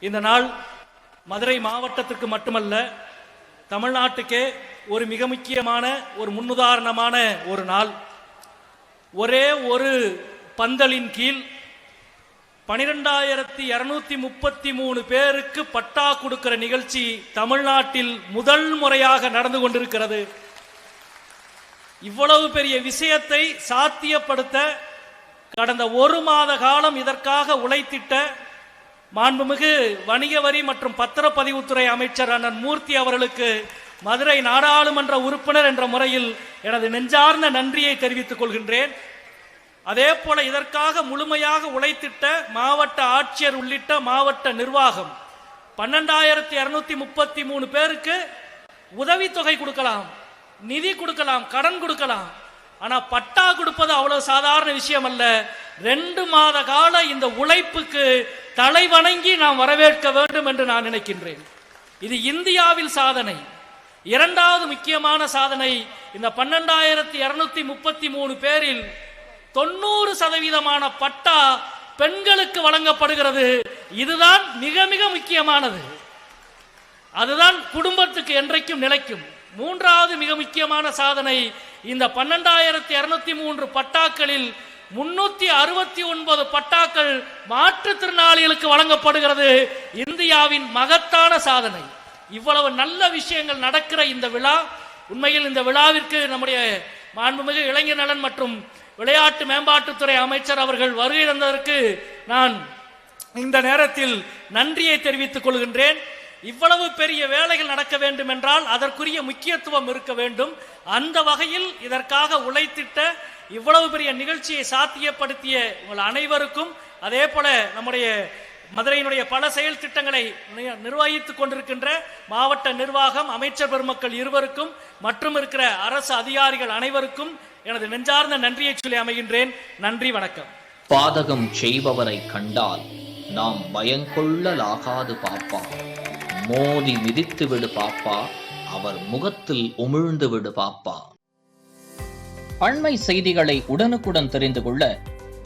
இந்த நாள் மதுரை மாவட்டத்திற்கு மட்டுமல்ல, தமிழ்நாட்டுக்கே ஒரு மிக முக்கியமான ஒரு முன்னுதாரணமான ஒரு நாள். ஒரே ஒரு பந்தலின் கீழ் 12,233 பேருக்கு பட்டா கொடுக்கிற நிகழ்ச்சி தமிழ்நாட்டில் முதல் முறையாக நடந்து கொண்டிருக்கிறது. இவ்வளவு பெரிய விஷயத்தை சாத்தியப்படுத்த கடந்த ஒரு மாத காலம் இதற்காக உழைத்திட்ட மாண்புமிகு வணிக வரி மற்றும் பத்திரப்பதிவுத்துறை அமைச்சர் அண்ணன் மூர்த்தி அவர்களுக்கு மதுரை நாடாளுமன்ற உறுப்பினர் என்ற முறையில் எனது நெஞ்சார்ந்த நன்றியை தெரிவித்துக் கொள்கின்றேன். அதே போல இதற்காக முழுமையாக உழைத்திட்ட மாவட்ட ஆட்சியர் உள்ளிட்ட மாவட்ட நிர்வாகம் 12,233 பேருக்கு உதவித்தொகை கொடுக்கலாம், நிதி கொடுக்கலாம், கடன் கொடுக்கலாம். ஆனா பட்டா கொடுப்பது அவ்வளவு சாதாரண விஷயம் அல்ல. 2 மாத கால இந்த உழைப்புக்கு தலை வணங்கி நாம் வரவேற்க வேண்டும் என்று நான் நினைக்கின்றேன். இது இந்தியாவில் சாதனை. இரண்டாவது முக்கியமான சாதனை, இந்த 12,233 பேரில் 90% பட்டா பெண்களுக்கு வழங்கப்படுகிறது. இதுதான் மிக மிக முக்கியமானது. அதுதான் குடும்பத்துக்கு என்றைக்கும் நிலைக்கும். மூன்றாவது மிக முக்கியமான சாதனை, இந்த 12,203 பட்டாக்களில் 369 பட்டாக்கள் மாற்றுத்திறனாளிகளுக்கு வழங்கப்படுகிறது. இந்தியாவின் மகத்தான சாதனை. இவ்வளவு நல்ல விஷயங்கள் நடக்கிற இந்த விழா, உண்மையில் இந்த விழாவிற்கு நம்முடைய மாண்புமிகு இளைஞர் நலன் மற்றும் விளையாட்டு மேம்பாட்டுத்துறை அமைச்சர் அவர்கள் வருகை தந்ததற்கு நான் இந்த நேரத்தில் நன்றியை தெரிவித்துக் கொள்கின்றேன். இவ்வளவு பெரிய வேலைகள் நடக்க வேண்டும் என்றால் அதற்குரிய முக்கியத்துவம் இருக்க வேண்டும். அந்த வகையில் இதற்காக உழைத்திட்ட இவ்வளவு பெரிய நிகழ்ச்சியை சாத்தியப்படுத்திய உங்கள் அனைவருக்கும், அதே போல நம்முடைய மதுரையினுடைய பல செயல் திட்டங்களை நிர்வகித்துக் கொண்டிருக்கின்ற மாவட்ட நிர்வாகம், அமைச்சர் பெருமக்கள் இருவருக்கும் மற்றும் இருக்கிற அரசு அதிகாரிகள் அனைவருக்கும் எனது நெஞ்சார்ந்த நன்றியை சொல்லி அமைகின்றேன். நன்றி, வணக்கம். பாதகம் செய்பவரை கண்டால் நாம் பயங்கொள்ளலாகாது பாப்பா, மோதி மிதித்து விடு பாப்பா, அவர் முகத்தில் உமிழ்ந்து விடு பாப்பா. அண்மை செய்திகளை உடனுக்குடன் தெரிந்து கொள்ள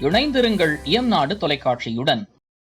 இணைந்திருங்கள் இயம்நாடு தொலைக்காட்சியுடன்.